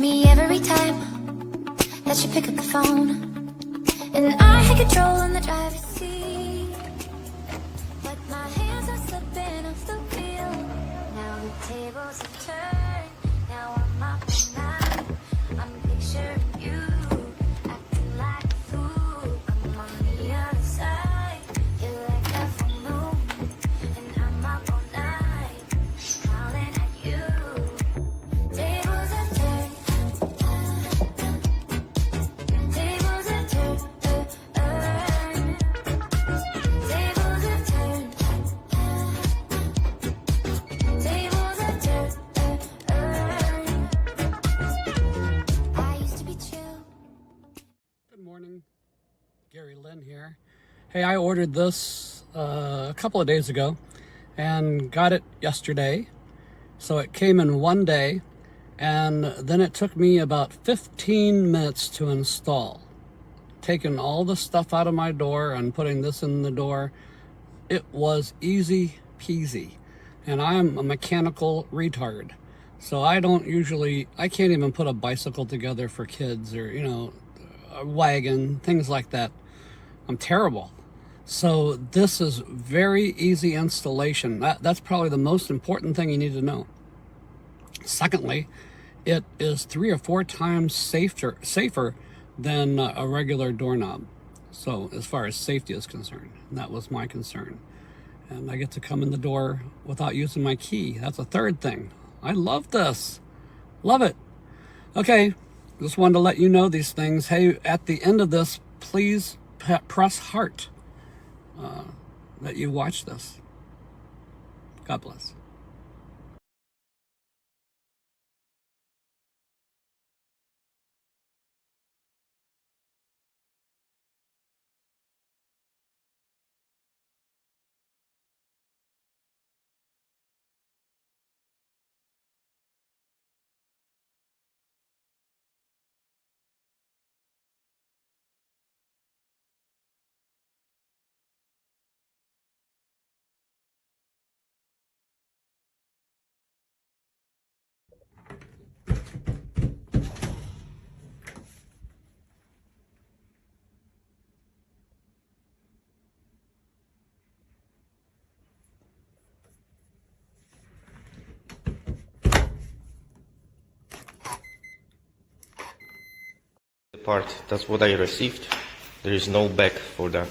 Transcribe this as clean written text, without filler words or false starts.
me every time that you pick up the phone, and I had control in the driver's seat, but my hands are slipping off the wheel. Now the tables have turned. Now I'm up all night. I'm picturing you acting like a fool. I'm on the other side. You're like a full moon, and I'm up all night, howling at you. Tables have turned. Tables have turned. Tables have turned. Tables have turned. I used to be chill. Good morning, Gary Lynn here. Hey, I ordered this a couple of days ago and got it yesterday. So it came in one day, and then it took me about 15 minutes to install. Taking all the stuff out of my door and putting this in the door, it was easy peasy. And I'm a mechanical retard. So I can't even put a bicycle together for kids, or, a wagon, things like that. I'm terrible. So this is very easy installation. That's probably the most important thing you need to know. Secondly, it is 3 or 4 times safer than a regular doorknob. So as far as safety is concerned, that was my concern. And I get to come in the door without using my key. That's a third thing. I love this. Love it. Okay, just wanted to let you know these things. Hey, at the end of this, please press heart that you watch this. God bless. Part, that's what I received. There is no back for that.